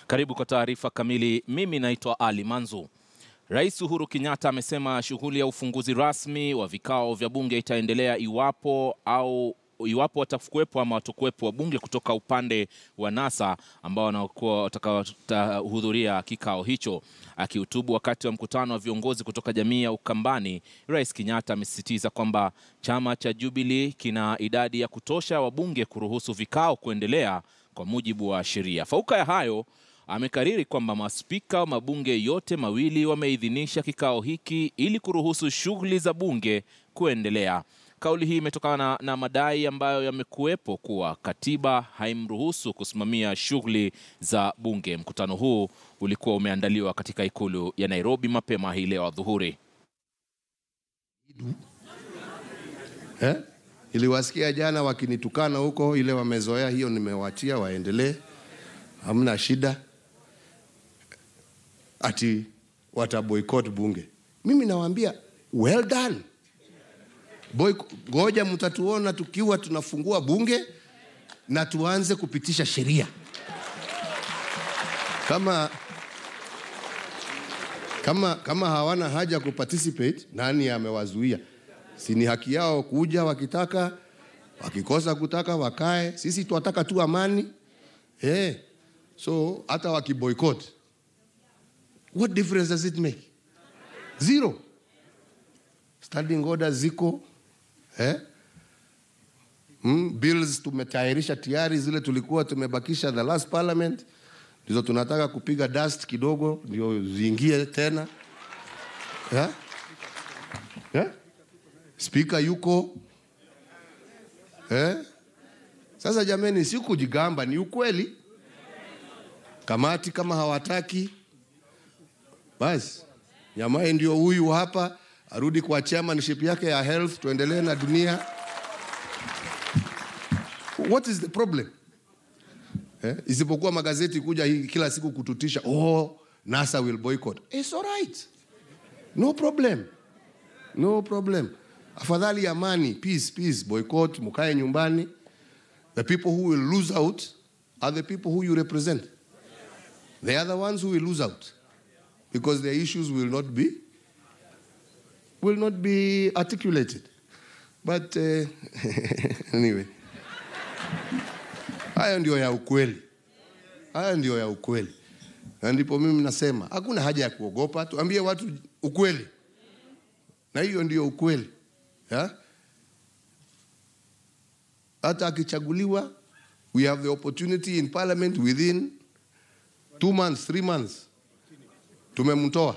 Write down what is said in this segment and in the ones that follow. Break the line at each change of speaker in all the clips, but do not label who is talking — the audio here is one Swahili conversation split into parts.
Karibu kwa taarifa kamili. Mimi naitwa Ali Manzu. Rais Uhuru Kenyatta amesema shughuli ya ufunguzi rasmi wa vikao vya bunge itaendelea iwapo watakuwepo ama watakuwepo wabunge kutoka upande wa NASA ambao wanakuwa watahudhuria kikao hicho. Akihutubu wakati wa mkutano wa viongozi kutoka jamii ya Ukambani, Rais Kenyatta amesisitiza kwamba chama cha Jubilee kina idadi ya kutosha wabunge kuruhusu vikao kuendelea kwa mujibu wa sheria. Fauka ya hayo, amekariri kwamba maspika wa mabunge yote mawili wameidhinisha kikao hiki ili kuruhusu shughuli za bunge kuendelea. Kauli hii imetokana na madai ambayo yamekuwepo kuwa katiba haimruhusu kusimamia shughuli za bunge. Mkutano huu ulikuwa umeandaliwa katika ikulu ya Nairobi mapema hii leo adhuhuri.
Iliwasikia jana wakinitukana huko, ile wamezoea hiyo, nimewachia waendelee. Hamna shida. Ati wataboycott bunge. Mimi nawaambia well done. Ngoja mtatuona tukiwa tunafungua bunge na tuanze kupitisha sheria. Kama hawana haja kuparticipate, nani amewazuia? Si ni haki yao kuja wakitaka, wakikosa kutaka wakae. Sisi tunataka tu amani. So hata wakiboycott, what difference does it make? Zero. Standing orders ziko. Bills tumetayarisha tayari, zile tulikuwa tumebakisha the last parliament, ndizo tunataka kupiga dust kidogo ndio ziingie tena. Speaker yuko. Sasa jameni, si kujigamba, ni ukweli. Kamati kama hawataki, basi Nyamae ndio huyu hapa, arudi kwa chairmanship yake ya health, tuendelee na dunia. What is the problem? Isipokuwa magazeti kuja kila siku kututisha, NASA will boycott. It's all right. No problem. No problem. Afadhali amani, peace, boycott, mukae nyumbani. The people who will lose out are the people who you represent. They are the ones who will lose out because their issues will not be articulated. But anyway, haya ndio ya ukweli. Haya ndio ya ukweli. Na ndipo mimi nasema hakuna haja ya kuogopa, tuambie watu ukweli. Na hiyo ndio ukweli. Hata akichaguliwa, we have the opportunity in parliament within 2 months, 3 months. Tumemtoa.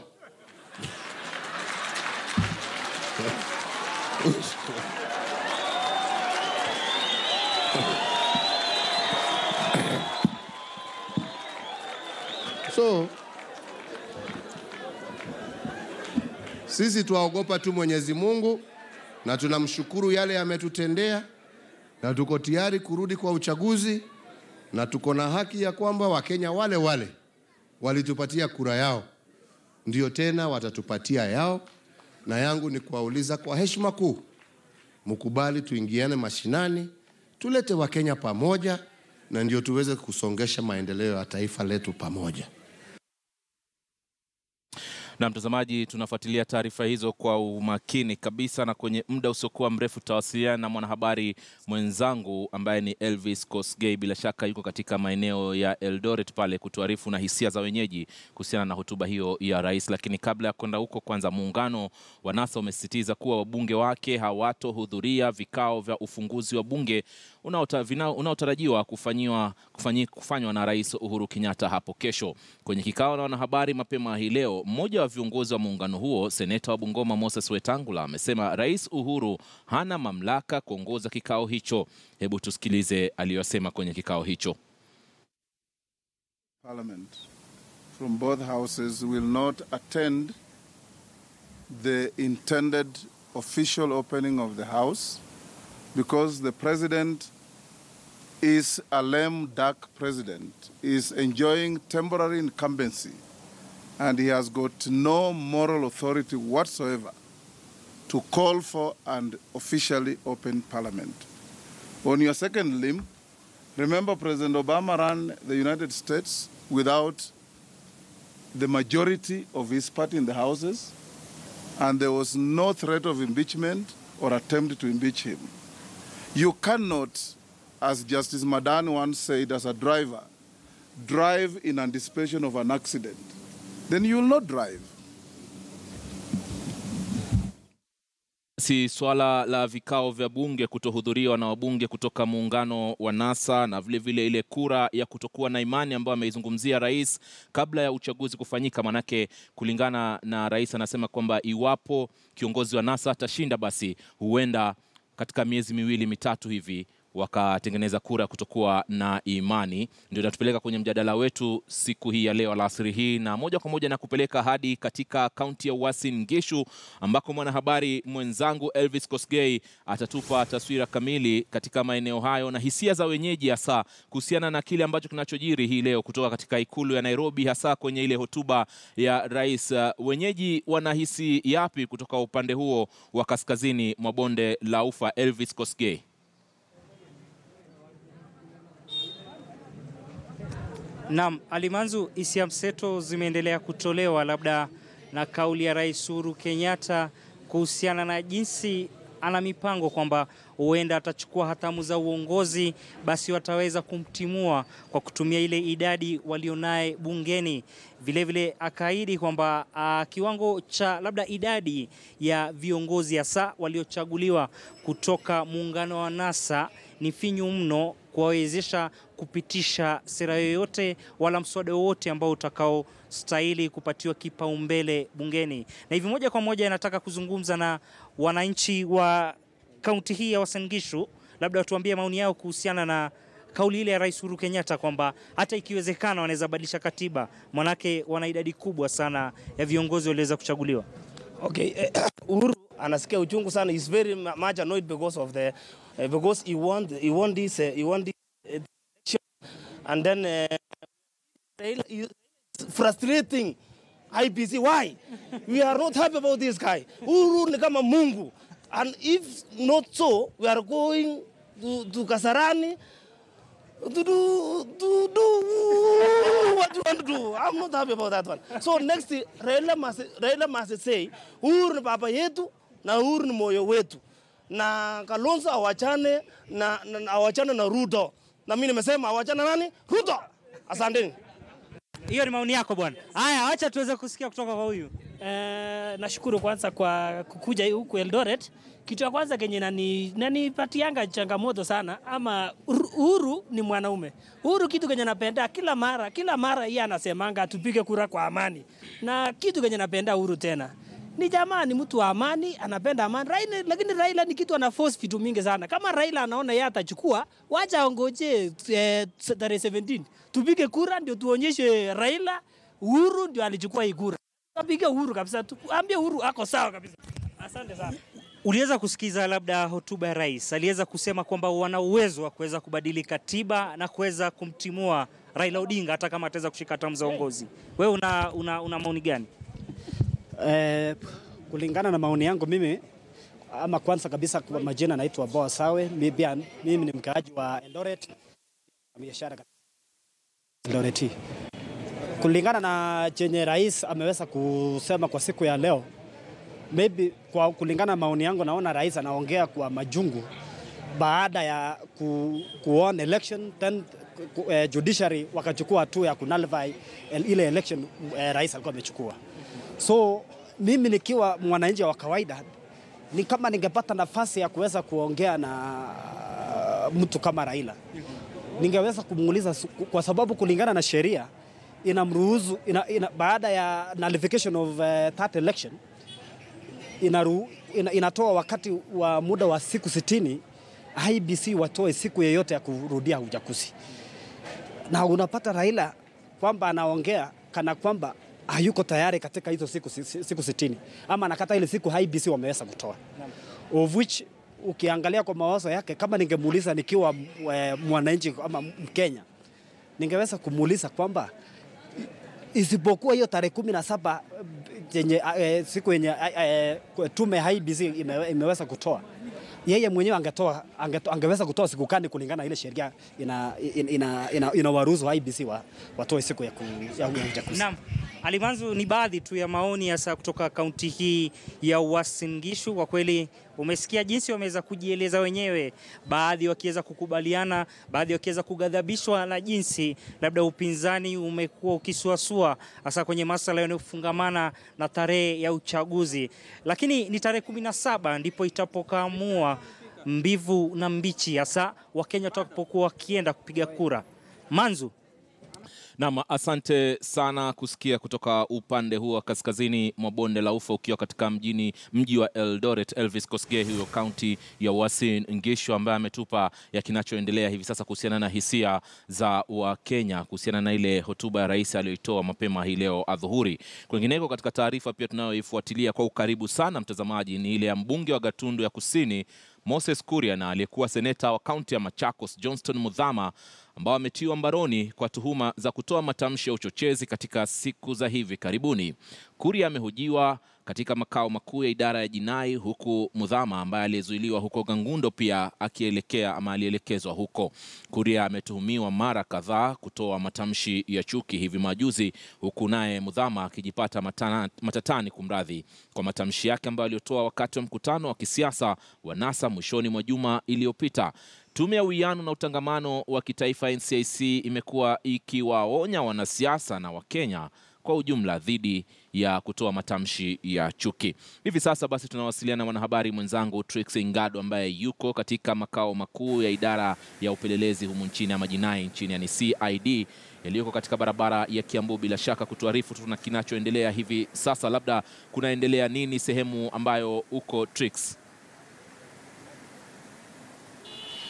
So, sisi tuwaogopa tu Mwenyezi Mungu na tunamshukuru yale ametutendea, na tuko tayari kurudi kwa uchaguzi, na tuko na haki ya kwamba Wakenya wale walitupatia kura yao ndio tena watatupatia yao. Na yangu ni kuwauliza kwa heshima kuu, mkubali tuingiane mashinani, tulete Wakenya pamoja, na ndio tuweze kusongesha maendeleo ya taifa letu pamoja.
Na mtazamaji, tunafuatilia taarifa hizo kwa umakini kabisa, na kwenye muda usiokuwa mrefu tutawasiliana na mwanahabari mwenzangu ambaye ni Elvis Kosgei. Bila shaka yuko katika maeneo ya Eldoret pale kutuarifu na hisia za wenyeji kuhusiana na hotuba hiyo ya rais. Lakini kabla ya kwenda huko, kwanza, muungano wa NASA umesisitiza kuwa wabunge wake hawatohudhuria vikao vya ufunguzi wa bunge unaotarajiwa kufanywa na Rais Uhuru Kenyatta hapo kesho. Kwenye kikao na wanahabari mapema hii leo, mmoja wa viongozi wa muungano huo, seneta wa Bungoma Moses Wetangula, amesema Rais Uhuru hana mamlaka kuongoza kikao hicho. Hebu tusikilize aliyosema kwenye kikao hicho.
Parliament from both houses will not attend the intended official opening of the house because the president is a lame duck president, is enjoying temporary incumbency, and he has got no moral authority whatsoever to call for and officially open parliament. On your second limb, remember President Obama ran the United States without the majority of his party in the houses, and there was no threat of impeachment or attempt to impeach him. You cannot, as Justice Madan once said, as a driver, drive in anticipation of an accident. Then you will not drive.
Si swala la vikao vya bunge kutohudhuriwa na wabunge kutoka muungano wa NASA na vile vile ile kura ya kutokuwa na imani ambayo ameizungumzia rais kabla ya uchaguzi kufanyika. Manake kulingana na rais anasema kwamba iwapo kiongozi wa NASA atashinda, basi huenda katika miezi miwili mitatu hivi wakatengeneza kura kutokuwa na imani. Ndio natupeleka kwenye mjadala wetu siku hii ya leo alasiri hii, na moja kwa moja na kupeleka hadi katika kaunti ya Uasin Gishu ambako mwanahabari mwenzangu Elvis Kosgei atatupa taswira kamili katika maeneo hayo na hisia za wenyeji hasa kuhusiana na kile ambacho kinachojiri hii leo kutoka katika ikulu ya Nairobi, hasa kwenye ile hotuba ya rais. Wenyeji wanahisi yapi kutoka upande huo wa kaskazini mwa bonde la Ufa? Elvis Kosgei.
Naam, Alimanzu, hisia mseto zimeendelea kutolewa labda na kauli ya Rais Uhuru Kenyatta kuhusiana na jinsi ana mipango kwamba huenda atachukua hatamu za uongozi, basi wataweza kumtimua kwa kutumia ile idadi walionaye bungeni. Vile vile akaahidi kwamba kiwango cha labda idadi ya viongozi hasa waliochaguliwa kutoka muungano wa NASA ni finyu mno kuwawezesha kupitisha sera yoyote wala mswada wowote ambao utakao stahili kupatiwa kipaumbele bungeni. Na hivi moja kwa moja nataka kuzungumza na wananchi wa kaunti hii ya Uasin Gishu, labda watuambie maoni yao kuhusiana na kauli ile ya Rais Uhuru Kenyatta kwamba hata ikiwezekana wanaweza badilisha katiba, manake wana idadi kubwa sana ya viongozi walioweza kuchaguliwa.
Okay, Uhuru anasikia uchungu sana. He's very much annoyed because of the because he won this election, and then it's frustrating IPC. Why? We are not happy about this guy. Uhuru ni kama Mungu, and if not so, we are going to Kasarani to do what you want to do. I'm not happy about that one. So next, Raila must say, Uhuru ni baba yetu na Uhuru ni moyo wetu, na Kalonzo awachane na Ruto. Na mimi nimesema awachane nani? Ruto. Asante.
Hiyo ni maoni yako bwana. Haya, acha tuweze kusikia kutoka kwa huyu.
Nashukuru kwanza kwa kukuja huku Eldoret. Kitu ya kwanza kenye nanipatianga changamoto sana, ama Uhuru ni mwanaume. Uhuru kitu kenye napenda kila mara yeye anasemanga tupige kura kwa amani. Na kitu kenye napenda Uhuru tena ni jamaa ni mtu wa amani, anapenda amani. Lakini Raila ni kitu ana force vitu mingi sana. Kama Raila anaona yeye atachukua, wacha ongoje tarehe 17. Tupige kura ndio tuonyeshe Raila Uhuru ndio alichukua hii kura. Tupige Uhuru kabisa. Tuambie Uhuru ako sawa kabisa. Asante sana.
Uliweza kusikiza labda hotuba ya rais. Aliweza kusema kwamba wana uwezo wa kuweza kubadili katiba na kuweza kumtimua Raila Odinga hata kama ataweza kushika hatamu za uongozi. Wewe una maoni gani?
Kulingana na maoni yangu mimi, ama kwanza kabisa kwa majina naitwa Boa Sawe, mimi ni mkaaji wa Eldoret, biashara Eldoret. Kulingana na chenye rais ameweza kusema kwa siku ya leo, maybe kwa kulingana na maoni yangu naona rais anaongea kwa majungu baada ya kuona election, then judiciary wakachukua hatua ya kunullify ile election rais alikuwa amechukua. So mimi nikiwa mwananchi wa kawaida, ni kama ningepata nafasi ya kuweza kuongea na mtu kama Raila, ningeweza kumuuliza, kwa sababu kulingana na sheria inamruhusu baada ya nullification of that election inatoa wakati wa muda wa siku 60 IBC watoe siku yeyote ya kurudia uchaguzi. Na unapata Raila kwamba anaongea kana kwamba hayuko tayari katika hizo siku 60, ama anakata ile siku IBC wameweza kutoa. Of which ukiangalia kwa mawazo yake, kama ningemuuliza nikiwa mwananchi ama Mkenya, ningeweza kumuuliza kwamba isipokuwa hiyo tarehe 17 yenye siku yenye tume IBC imeweza kutoa, yeye mwenyewe angeweza kutoa siku kani kulingana na ile sheria inawaruhusu IEBC watoe siku ya uchaguzi.
Naam, Alimanzu, ni baadhi tu ya maoni hasa kutoka kaunti hii ya Uasin Gishu. Kwa kweli umesikia jinsi wameweza kujieleza wenyewe, baadhi wakiweza kukubaliana, baadhi wakiweza kugadhabishwa na jinsi labda upinzani umekuwa ukisuasua hasa kwenye masuala yanayofungamana na tarehe ya uchaguzi. Lakini ni tarehe 17 ndipo itapokaamua mbivu na mbichi, hasa Wakenya watakapokuwa wakienda kupiga kura. Manzu.
Naam, asante sana kusikia kutoka upande huo wa kaskazini mwa bonde la Ufa, ukiwa katika mji wa Eldoret. Elvis Kosgei, huyo kaunti ya Uasin Gishu, ambaye ametupa ya kinachoendelea hivi sasa kuhusiana na hisia za Wakenya kuhusiana na ile hotuba ya rais aliyoitoa mapema hii leo adhuhuri. Kwingineko katika taarifa pia tunayoifuatilia kwa ukaribu sana, mtazamaji, ni ile ya mbunge wa Gatundu ya Kusini Moses Kuria na aliyekuwa seneta wa kaunti ya Machakos Johnston Muthama, ambao ametiwa mbaroni kwa tuhuma za kutoa matamshi ya uchochezi katika siku za hivi karibuni. Kuria amehojiwa katika makao makuu ya idara ya jinai, huku Muthama ambaye alizuiliwa huko Gangundo pia alielekezwa huko. Kuria ametuhumiwa mara kadhaa kutoa matamshi ya chuki hivi majuzi, huku naye Muthama akijipata matatani kwa matamshi yake ambayo aliotoa wakati wa mkutano wa kisiasa wa NASA mwishoni mwa juma iliyopita. Tume ya Uwiano na Utangamano wa Kitaifa NCIC imekuwa ikiwaonya wanasiasa na Wakenya kwa ujumla dhidi ya kutoa matamshi ya chuki. Hivi sasa basi tunawasiliana na mwanahabari mwenzangu Trixie Ngado, ambaye yuko katika makao makuu ya idara ya upelelezi humu nchini ama jinai nchini, yani CID, yaliyoko katika barabara ya Kiambu, bila shaka kutuarifu tuna kinachoendelea hivi sasa. Labda kunaendelea nini sehemu ambayo uko, Trix?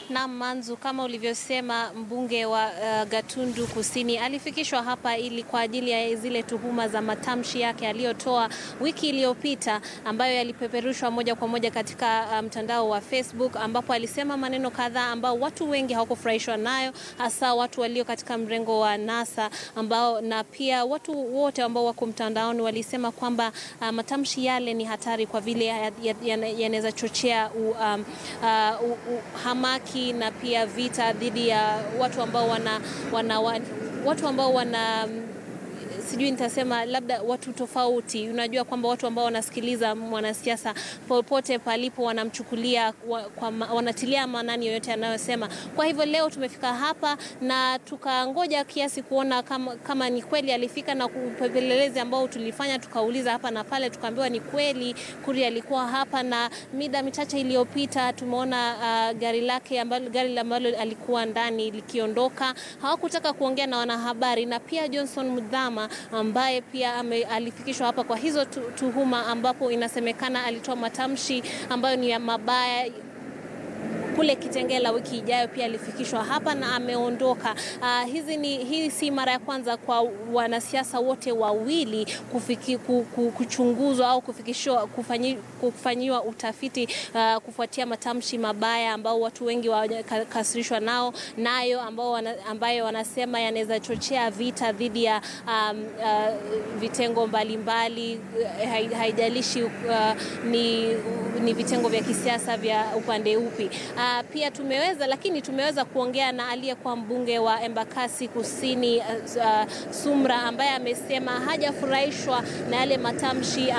Na Manzu, kama ulivyosema, mbunge wa Gatundu Kusini alifikishwa hapa ili kwa ajili ya zile tuhuma za matamshi yake aliyotoa wiki iliyopita, ambayo yalipeperushwa moja kwa moja katika mtandao wa Facebook, ambapo alisema maneno kadhaa ambao watu wengi hawakufurahishwa nayo, hasa watu walio katika mrengo wa NASA, ambao na pia watu wote ambao wako mtandaoni walisema kwamba matamshi yale ni hatari kwa vile yanaweza chochea hamaki na pia vita dhidi ya watu ambao wana sijui nitasema labda watu tofauti. Unajua kwamba watu ambao wanasikiliza mwanasiasa popote palipo wanamchukulia wanatilia maanani yoyote anayosema. Kwa hivyo leo tumefika hapa na tukangoja kiasi kuona kama ni kweli alifika, na upelelezi ambao tulifanya tukauliza hapa na pale, tukaambiwa ni kweli Kuria alikuwa hapa, na mida michache iliyopita tumeona gari ambalo alikuwa ndani likiondoka. Hawakutaka kuongea na wanahabari, na pia Johnston Muthama ambaye pia alifikishwa hapa kwa hizo tuhuma, ambapo inasemekana alitoa matamshi ambayo ni ya mabaya kule Kitengela wiki ijayo, pia alifikishwa hapa na ameondoka. Hii si mara ya kwanza kwa wanasiasa wote wawili kuchunguzwa au kufanyiwa utafiti kufuatia matamshi mabaya ambao watu wengi wakasirishwa nayo ambayo wanasema yanaweza chochea vita dhidi ya vitengo mbalimbali, haijalishi ni vitengo vya kisiasa vya upande upi. Pia tumeweza kuongea na aliyekuwa mbunge wa Embakasi Kusini Sumra, ambaye amesema hajafurahishwa na yale matamshi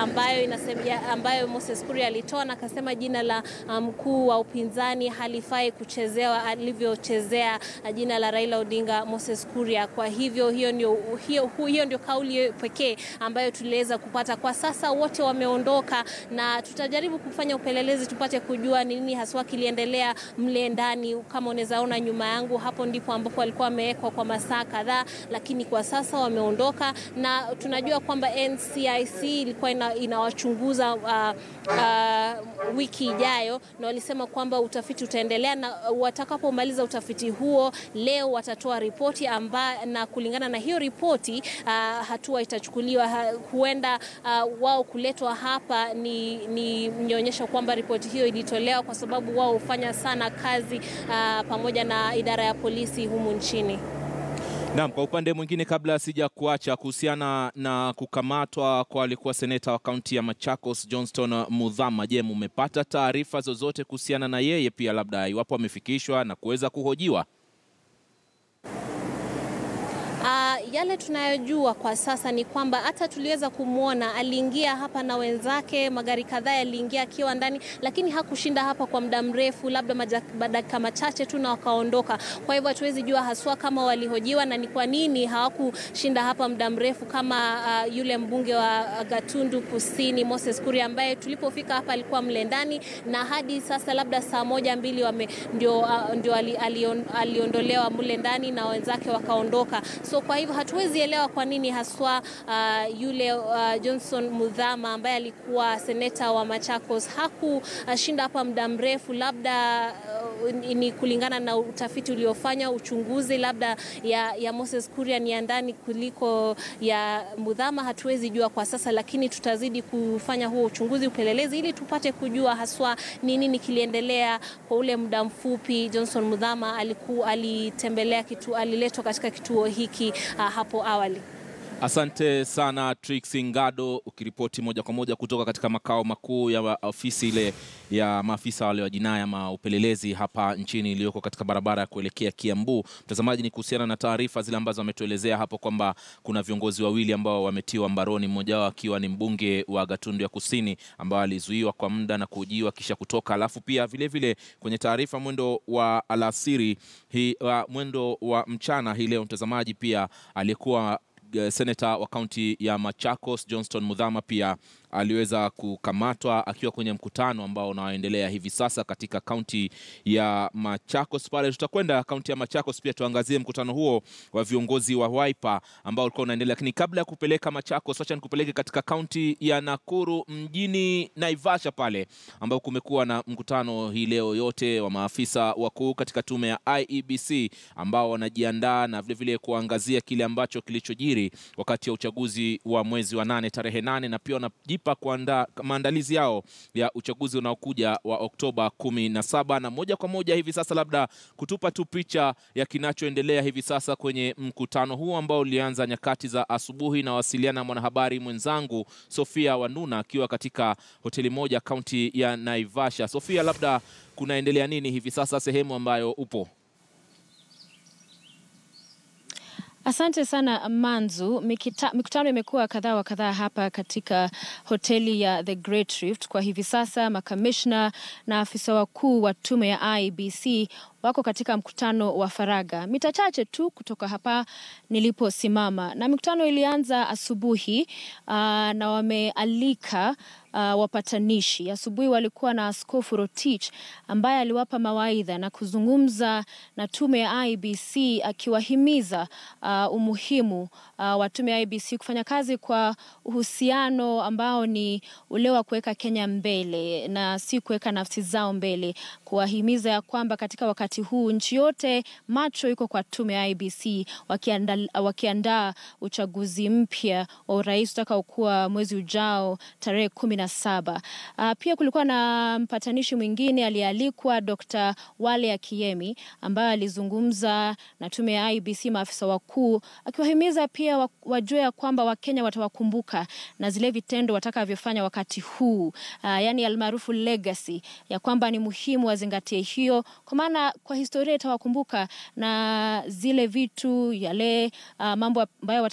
ambayo Moses Kuria alitoa, na akasema jina la mkuu wa upinzani halifai kuchezewa alivyochezea jina la Raila Odinga Moses Kuria. Kwa hivyo hiyo ndio kauli pekee ambayo tuliweza kupata. Kwa sasa wote wameondoka na tutajaribu kufanya upelelezi tupate kujua nini haswa kiliendelea mle ndani. Kama unaweza ona nyuma yangu, hapo ndipo ambapo walikuwa wamewekwa kwa masaa kadhaa, lakini kwa sasa wameondoka, na tunajua kwamba NCIC ilikuwa inawachunguza wiki ijayo, na walisema kwamba utafiti utaendelea, na watakapomaliza utafiti huo leo watatoa ripoti na kulingana na hiyo ripoti hatua itachukuliwa. Huenda wao kuletwa hapa ni mnyonyesha kwamba ripoti hiyo ilitolewa kwa sababu wao hufanya sana kazi pamoja na idara ya polisi humu nchini.
Naam, kwa upande mwingine, kabla sija kuacha, kuhusiana na kukamatwa kwa alikuwa seneta wa kaunti ya Machakos Johnston Muthama, je, mmepata taarifa zozote kuhusiana na yeye pia, labda iwapo amefikishwa na kuweza kuhojiwa?
Yale tunayojua kwa sasa ni kwamba hata tuliweza kumwona aliingia hapa na wenzake, magari kadhaa yaliingia akiwa ndani, lakini hakushinda hapa kwa muda mrefu, labda dakika machache tu na wakaondoka. Kwa hivyo hatuwezi jua haswa kama walihojiwa na ni kwa nini hawakushinda hapa muda mrefu kama yule mbunge wa Gatundu Kusini Moses Kuria, ambaye tulipofika hapa alikuwa mle ndani na hadi sasa labda saa 1-2 ndio aliondolewa mle ndani na wenzake wakaondoka. So kwa hivyo hatuwezi elewa kwa nini haswa yule Johnston Muthama ambaye alikuwa seneta wa Machakos hakushinda hapa muda mrefu, labda ni kulingana na utafiti uliofanya, uchunguzi labda ya Moses Kuria ni ya ndani kuliko ya Muthama. Hatuwezi jua kwa sasa, lakini tutazidi kufanya huo uchunguzi, upelelezi, ili tupate kujua haswa ni nini kiliendelea kwa ule muda mfupi Johnston Muthama alitembelea aliletwa katika kituo hiki hapo awali.
Asante sana Trixie Ngado, ukiripoti moja kwa moja kutoka katika makao makuu ya ofisi ile ya maafisa wale wa jinai ama upelelezi hapa nchini iliyoko katika barabara ya kuelekea Kiambu. Mtazamaji, ni kuhusiana na taarifa zile ambazo wametuelezea hapo kwamba kuna viongozi wawili ambao wametiwa mbaroni, mmoja wao akiwa ni mbunge wa Gatundu ya Kusini ambao alizuiwa kwa muda na kuhojiwa kisha kutoka. Alafu pia vile kwenye taarifa mwendo wa alasiri mwendo wa mchana hii leo, mtazamaji, pia alikuwa seneta wa kaunti ya Machakos Johnston Muthama pia aliweza kukamatwa akiwa kwenye mkutano ambao unaendelea hivi sasa katika kaunti ya Machakos. Pale tutakwenda kaunti ya Machakos pia tuangazie mkutano huo wa viongozi wa Wiper ambao ulikuwa unaendelea. Lakini kabla ya kupeleka Machakos, acha nikupeleke katika kaunti ya Nakuru mjini Naivasha pale ambao kumekuwa na mkutano hii leo yote wa maafisa wakuu katika tume ya IEBC ambao wanajiandaa na vile kuangazia kile ambacho kilichojiri wakati ya uchaguzi wa mwezi wa 8 tarehe 8, na pia wanajipa kuandaa maandalizi yao ya uchaguzi unaokuja wa Oktoba 17. Na moja kwa moja hivi sasa labda kutupa tu picha ya kinachoendelea hivi sasa kwenye mkutano huu ambao ulianza nyakati za asubuhi, na wasiliana na mwanahabari mwenzangu Sofia Wanuna akiwa katika hoteli moja kaunti ya Naivasha. Sofia, labda kunaendelea nini hivi sasa sehemu ambayo upo?
Asante sana Manzu. Mikutano imekuwa kadhaa wa kadhaa hapa katika hoteli ya The Great Rift. Kwa hivi sasa makamishna na afisa wakuu wa tume ya IEBC wako katika mkutano wa faragha mita chache tu kutoka hapa niliposimama, na mikutano ilianza asubuhi na wamealika wapatanishi. Asubuhi walikuwa na Askofu Rotich ambaye aliwapa mawaidha na kuzungumza na tume ya IEBC akiwahimiza umuhimu wa tume ya IEBC kufanya kazi kwa uhusiano ambao ni ule wa kuweka Kenya mbele na si kuweka nafsi zao mbele, kuwahimiza ya kwamba katika wakati huu nchi yote macho iko kwa tume ya IEBC wakiandaa uchaguzi mpya wa urais utakaokuwa mwezi ujao tarehe 17. Pia kulikuwa na mpatanishi mwingine aliyealikwa, Dr. Wale Akiemi, ambaye alizungumza na tume ya IEBC maafisa wakuu akiwahimiza pia wajue ya kwamba Wakenya watawakumbuka na zile vitendo watakavyofanya wakati huu, yani almaarufu legacy, ya kwamba ni muhimu wazingatie hiyo, kwa maana kwa historia itawakumbuka na zile vitu yale mambo ambayo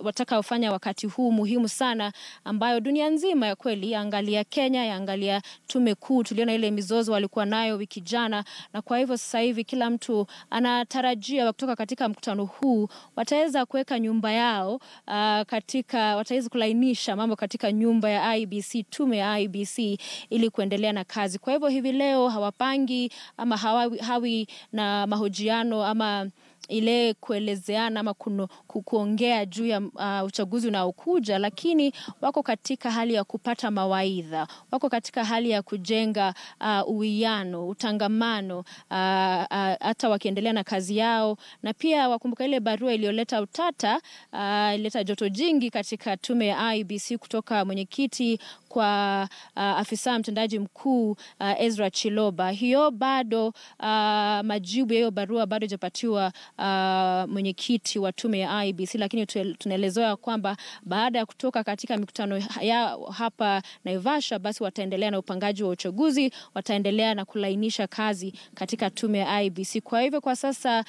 watakaofanya wakati huu muhimu sana, ambayo dunia nzima ya kweli yaangalia Kenya, yaangalia tume kuu. Tuliona ile mizozo walikuwa nayo wiki jana, na kwa hivyo sasa hivi kila mtu anatarajia kutoka katika mkutano huu wataweza kuweka nyumba yao wataweza kulainisha mambo katika nyumba ya IEBC, tume ya IEBC, ili kuendelea na kazi. Kwa hivyo hivi leo hawapangi ama hawi na mahojiano ama ile kuelezeana ama kuongea juu ya uchaguzi unaokuja, lakini wako katika hali ya kupata mawaidha, wako katika hali ya kujenga uwiano, utangamano, hata wakiendelea na kazi yao. Na pia wakumbuka ile barua iliyoleta utata, ileta joto jingi katika tume ya IEBC kutoka mwenyekiti kwa afisa mtendaji mkuu Ezra Chiloba. Hiyo bado majibu ya hiyo barua bado hajapatiwa mwenyekiti wa tume ya IEBC, lakini tunaelezewa kwamba baada ya kutoka katika mikutano ya hapa Naivasha, basi wataendelea na upangaji wa uchaguzi, wataendelea na kulainisha kazi katika tume ya IEBC. Kwa hivyo kwa sasa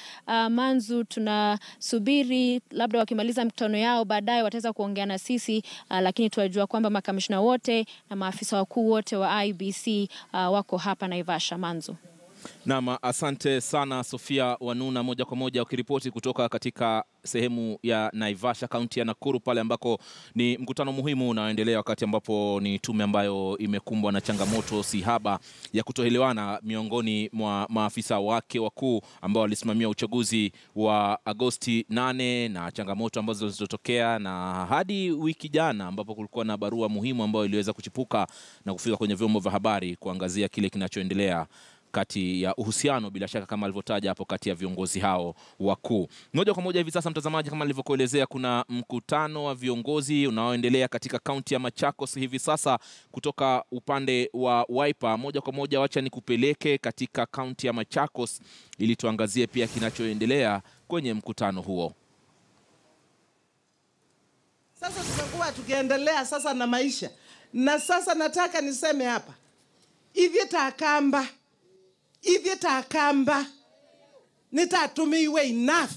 Manzu, tunasubiri labda wakimaliza mikutano yao baadaye wataweza kuongea na sisi, lakini tunajua kwamba makamishna wote na maafisa wakuu wote wa IEBC wako hapa Naivasha. Manzu.
Naam, asante sana Sofia Wanuna, moja kwa moja ukiripoti kutoka katika sehemu ya Naivasha, kaunti ya Nakuru, pale ambako ni mkutano muhimu unaoendelea, wakati ambapo ni tume ambayo imekumbwa na changamoto sihaba ya kutoelewana miongoni mwa maafisa wake wakuu ambao walisimamia uchaguzi wa Agosti 8, na changamoto ambazo zilizotokea na hadi wiki jana ambapo kulikuwa na barua muhimu ambayo iliweza kuchipuka na kufika kwenye vyombo vya habari kuangazia kile kinachoendelea kati ya uhusiano, bila shaka kama alivyotaja hapo, kati ya viongozi hao wakuu. Moja kwa moja hivi sasa, mtazamaji, kama nilivyokuelezea, kuna mkutano wa viongozi unaoendelea katika kaunti ya Machakos hivi sasa kutoka upande wa Wiper. Moja kwa moja wacha nikupeleke katika kaunti ya Machakos ili tuangazie pia kinachoendelea kwenye mkutano huo.
Sasa tumekuwa tukiendelea sasa na maisha, na sasa nataka niseme hapa, Ivye takamba nitatumiwe enough.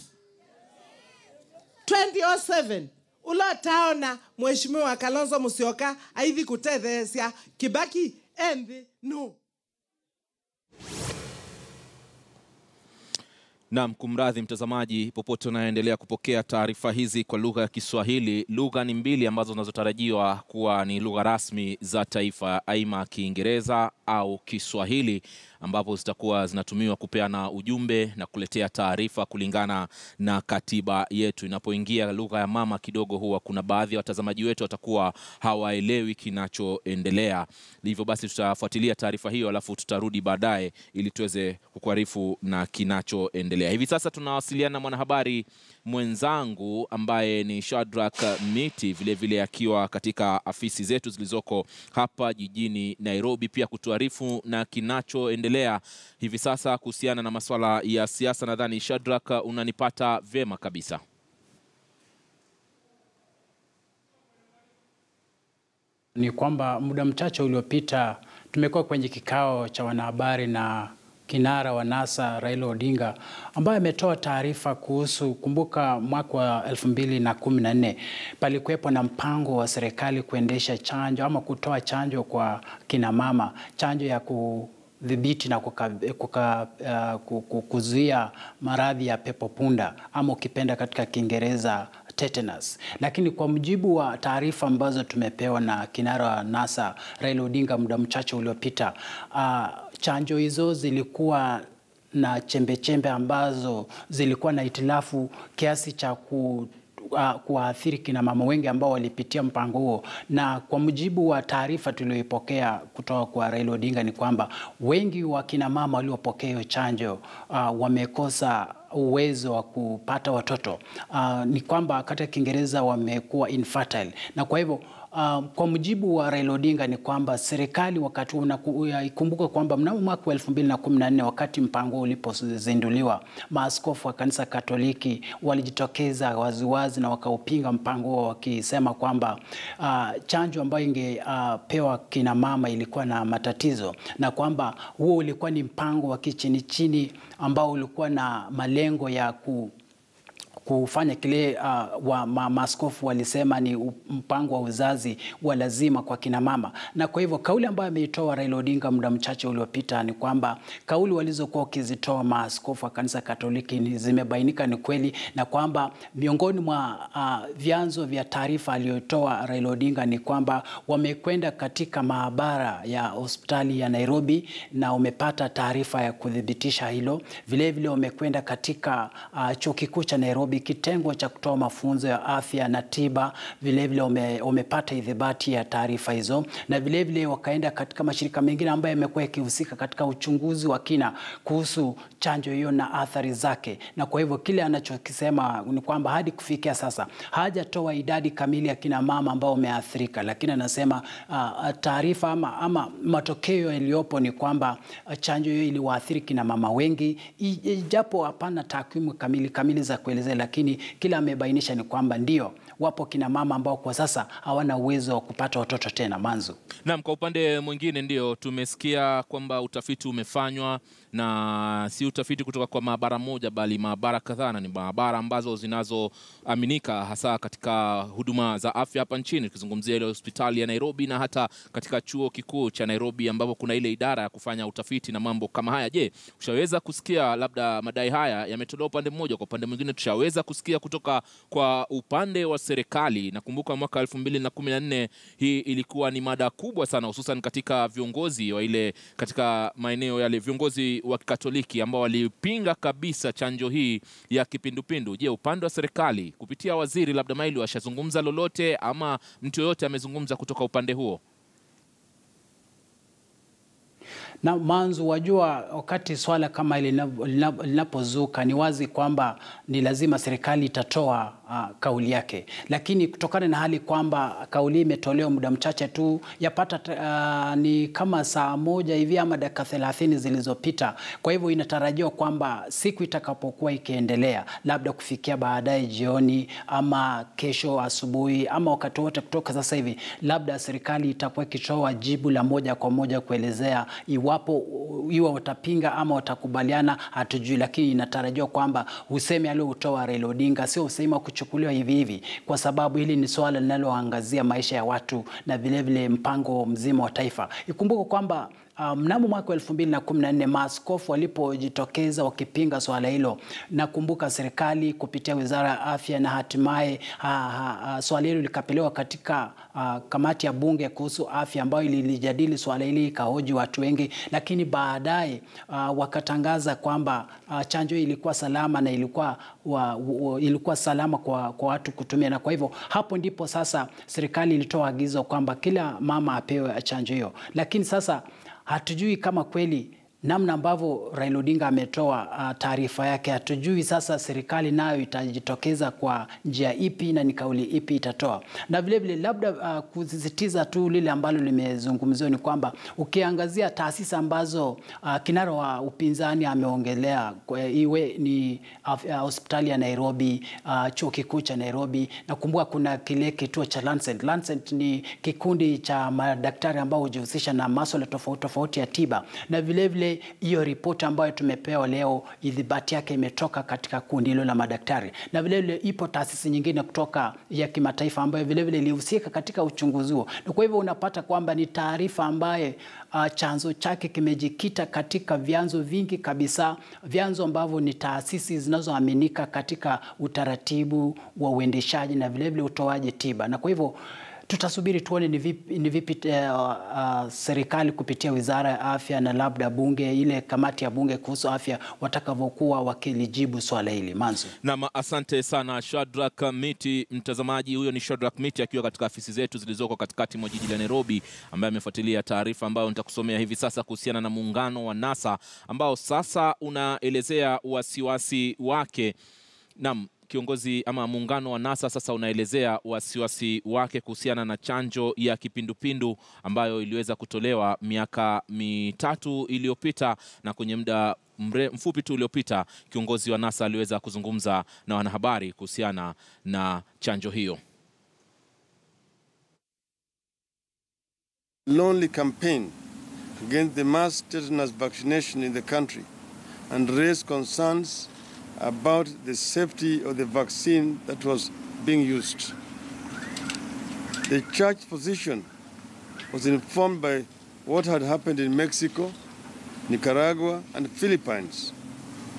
2007 ulataona Mheshimiwa Kalonzo Musyoka aithi kutethesia Kibaki enthi no.
Naam, kumradhi mtazamaji popote unaendelea kupokea taarifa hizi kwa lugha ya Kiswahili. Lugha ni mbili ambazo zinazotarajiwa kuwa ni lugha rasmi za taifa, aima Kiingereza au Kiswahili, ambapo zitakuwa zinatumiwa kupeana ujumbe na kuletea taarifa kulingana na katiba yetu. Inapoingia lugha ya mama kidogo, huwa kuna baadhi ya watazamaji wetu watakuwa hawaelewi kinachoendelea. Hivyo basi tutafuatilia taarifa hiyo, alafu tutarudi baadaye ili tuweze kukuarifu na kinachoendelea. Hivi sasa tunawasiliana na mwanahabari mwenzangu ambaye ni Shadrack Miti, vile vile akiwa katika afisi zetu zilizoko hapa jijini Nairobi, pia kutuarifu na kinachoendelea hivi sasa kuhusiana na masuala ya siasa. Nadhani Shadrack, unanipata vema kabisa?
Ni kwamba muda mchache uliopita tumekuwa kwenye kikao cha wanahabari na kinara wa NASA Raila Odinga, ambaye ametoa taarifa kuhusu, kumbuka mwaka wa 2014 palikuwepo na mpango wa serikali kuendesha chanjo ama kutoa chanjo kwa kina mama, chanjo ya kudhibiti na kuzuia maradhi ya pepo punda ama ukipenda katika Kiingereza tetanus. Lakini kwa mujibu wa taarifa ambazo tumepewa na kinara wa NASA Raila Odinga muda mchache uliopita, chanjo hizo zilikuwa na chembe ambazo zilikuwa na itilafu kiasi cha kuathiri kina mama wengi ambao walipitia mpango huo. Na kwa mujibu wa taarifa tulioipokea kutoka kwa Raila Odinga ni kwamba wengi wa kina mama waliopokea hiyo chanjo wamekosa uwezo wa kupata watoto. Ni kwamba katika Kiingereza wamekuwa infertile. Na kwa hivyo kwa mujibu wa Raila Odinga ni kwamba serikali wakati ikumbuka kwamba mnamo mwaka 2014 wakati mpango ulipozinduliwa, maaskofu wa kanisa Katoliki walijitokeza waziwazi na wakaupinga mpango huo, wakisema kwamba chanjo ambayo ingepewa kina mama ilikuwa na matatizo, na kwamba huo ulikuwa ni mpango wa chini ambao ulikuwa na malengo ya kufanya kile maaskofu walisema ni mpango wa uzazi wa lazima kwa kina mama. Na kwa hivyo kauli ambayo ameitoa Raila Odinga muda mchache uliopita ni kwamba kauli walizokuwa wakizitoa maaskofu wa kanisa Katoliki zimebainika ni kweli, na kwamba miongoni mwa vyanzo vya taarifa aliyotoa Raila Odinga ni kwamba wamekwenda katika maabara ya hospitali ya Nairobi na wamepata taarifa ya kudhibitisha hilo. Vile vile wamekwenda katika chuo kikuu cha Nairobi Nairobi, kitengo cha kutoa mafunzo ya afya na tiba vilevile wamepata idhibati ya taarifa hizo, na vilevile wakaenda katika mashirika mengine ambayo yamekuwa yakihusika katika uchunguzi wa kina kuhusu chanjo hiyo na athari zake. Na kwa hivyo kile anachokisema ni kwamba hadi kufikia sasa hajatoa idadi kamili ya kina mama ambao wameathirika, lakini anasema taarifa ama matokeo yaliyopo ni kwamba chanjo hiyo iliwaathiri kina mama wengi, japo hapana takwimu kamili za kuelezea, lakini kila amebainisha ni kwamba ndio wapo kina mama ambao kwa sasa hawana uwezo wa kupata watoto tena. Manzu.
Naam, kwa upande mwingine ndio tumesikia kwamba utafiti umefanywa, na si utafiti kutoka kwa maabara moja bali maabara kadhaa, na ni maabara ambazo zinazoaminika hasa katika huduma za afya hapa nchini. Tukizungumzia ile hospitali ya Nairobi na hata katika chuo kikuu cha Nairobi ambapo kuna ile idara ya kufanya utafiti na mambo kama haya. Je, ushaweza kusikia labda madai haya yametolewa upande mmoja, kwa upande mwingine tushaweza kusikia kutoka kwa upande wa serikali? Nakumbuka mwaka 2014 hii ilikuwa ni mada kubwa sana, hususan katika viongozi wa ile katika maeneo yale, viongozi wa Katoliki ambao walipinga kabisa chanjo hii ya kipindupindu. Je, upande wa serikali kupitia waziri labda Maili washazungumza lolote, ama mtu yoyote amezungumza kutoka upande huo?
Na Manzu, wajua wakati swala kama ile linapozuka ni wazi kwamba ni lazima serikali itatoa kauli yake, lakini kutokana na hali kwamba kauli imetolewa muda mchache tu, yapata ni kama saa moja hivi ama dakika 30 zilizopita. Kwa hivyo inatarajiwa kwamba siku itakapokuwa ikiendelea, labda kufikia baadaye jioni ama kesho asubuhi ama wakati wote kutoka sasa hivi, labda serikali itakuwa ikitoa jibu la moja kwa moja kuelezea iwapo watapinga ama watakubaliana, hatujui. Lakini inatarajiwa kwamba usemi aliotoa Raila Odinga sio usemi wa kuchukuliwa hivi hivi, kwa sababu hili ni swala linaloangazia maisha ya watu na vilevile mpango mzima wa taifa. Ikumbuke kwamba mnamo mwaka 2014 maaskofu walipojitokeza wakipinga swala hilo, nakumbuka serikali kupitia Wizara ya Afya na hatimaye swala hilo likapelewa katika kamati ya bunge kuhusu afya ambayo ilijadili swala hili, ikahoji watu wengi, lakini baadaye wakatangaza kwamba chanjo ilikuwa salama na ilikuwa salama kwa watu kutumia. Na kwa hivyo hapo ndipo sasa serikali ilitoa agizo kwamba kila mama apewe chanjo hiyo. Lakini sasa hatujui kama kweli namna ambavyo Raila Odinga ametoa taarifa yake, hatujui sasa serikali nayo itajitokeza kwa njia ipi na ni kauli ipi itatoa. Na vile vile labda kusisitiza tu lile ambalo limezungumziwa ni kwamba ukiangazia taasisi ambazo kinara wa upinzani ameongelea, iwe ni hospitali ya Nairobi, chuo kikuu cha Nairobi, nakumbuka kuna kile kituo cha Lancet. Lancet ni kikundi cha madaktari ambao hujihusisha na masuala tofauti ya tiba, na vile vile hiyo ripoti ambayo tumepewa leo idhibati yake imetoka katika kundi hilo la madaktari. Na vile vile ipo taasisi nyingine kutoka ya kimataifa ambayo vile vile ilihusika katika uchunguzi huo. Na kwa hivyo unapata kwamba ni taarifa ambaye chanzo chake kimejikita katika vyanzo vingi kabisa, vyanzo ambavyo ni taasisi zinazoaminika katika utaratibu wa uendeshaji na vile vile utoaji tiba. Na kwa hivyo tutasubiri tuone ni vipi serikali kupitia Wizara ya Afya na labda bunge, ile kamati ya bunge kuhusu afya, watakavyokuwa wakilijibu swala hili. Manzo.
Na asante sana Shadrack Miti. Mtazamaji, huyo ni Shadrack Miti akiwa katika afisi zetu zilizoko katikati mwa jiji la Nairobi, ambaye amefuatilia taarifa ambayo nitakusomea hivi sasa kuhusiana na muungano wa NASA ambao sasa unaelezea wasiwasi wake. Naam, kiongozi ama muungano wa NASA sasa unaelezea wasiwasi wake kuhusiana na chanjo ya kipindupindu ambayo iliweza kutolewa miaka 3 iliyopita, na kwenye muda mfupi tu uliopita kiongozi wa NASA aliweza kuzungumza na wanahabari kuhusiana na chanjo hiyo.
Lonely campaign against the mass tetanus vaccination in the country and raise concerns about the safety of the vaccine that was being used. The church position was informed by what had happened in Mexico, Nicaragua, and Philippines,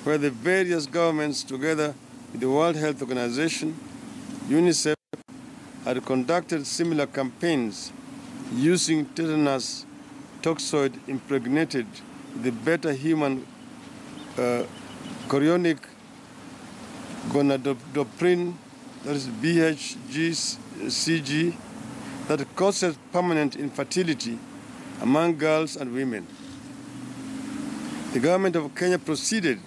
where the various governments, together with the World Health Organization, UNICEF, had conducted similar campaigns using tetanus toxoid impregnated with the beta human chorionic gonadotropin, that is BHCG, that causes permanent infertility among girls and women. The government of Kenya proceeded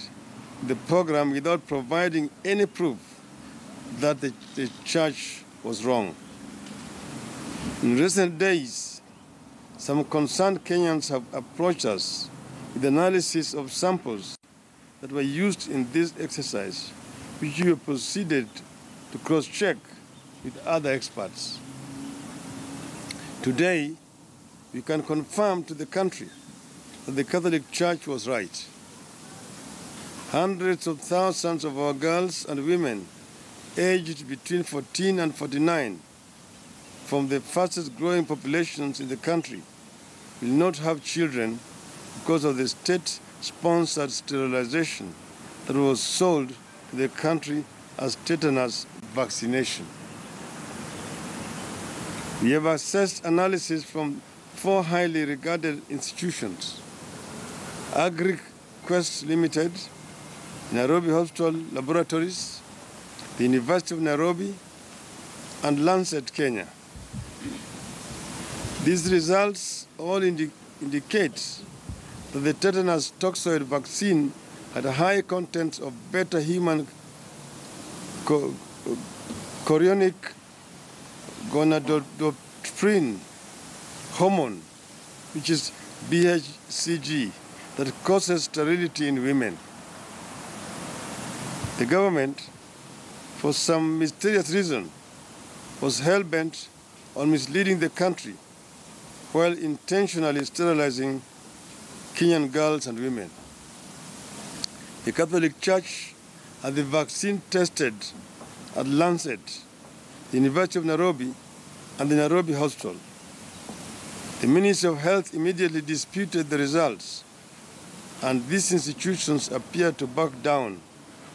with the program without providing any proof that the church was wrong. In recent days, some concerned Kenyans have approached us with analysis of samples that were used in this exercise, which we have proceeded to cross-check with other experts. Today, we can confirm to the country that the Catholic Church was right. Hundreds of thousands of our girls and women aged between 14 and 49, from the fastest growing populations in the country, will not have children because of the state-sponsored sterilization that was sold to the country as tetanus vaccination. We have assessed analysis from 4 highly regarded institutions: AgriQuest Limited, Nairobi Hospital Laboratories, the University of Nairobi, and Lancet Kenya. These results all indicate that the tetanus toxoid vaccine had a high content of beta human chorionic gonadotropin hormone, which is BHCG, that causes sterility in women. The government, for some mysterious reason, was hell-bent on misleading the country while intentionally sterilizing Kenyan girls and women. The Catholic Church had the vaccine tested at Lancet, the University of Nairobi, and the Nairobi Hospital. The Ministry of Health immediately disputed the results, and these institutions appear to back down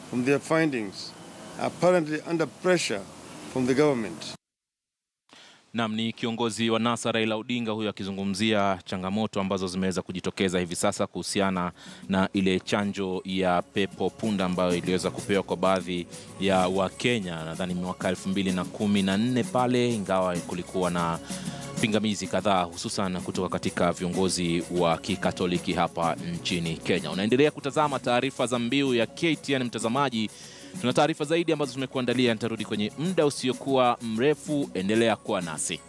from their findings, apparently under pressure from the government.
Naam, ni kiongozi wa NASA Raila Odinga huyo akizungumzia changamoto ambazo zimeweza kujitokeza hivi sasa kuhusiana na ile chanjo ya pepo punda ambayo iliweza kupewa kwa baadhi ya Wakenya, nadhani mwaka 2014 pale, ingawa kulikuwa na pingamizi kadhaa hususan kutoka katika viongozi wa Kikatoliki hapa nchini Kenya. Unaendelea kutazama taarifa za mbiu ya KTN mtazamaji. Tuna taarifa zaidi ambazo tumekuandalia, nitarudi kwenye muda usiokuwa mrefu, endelea kuwa nasi.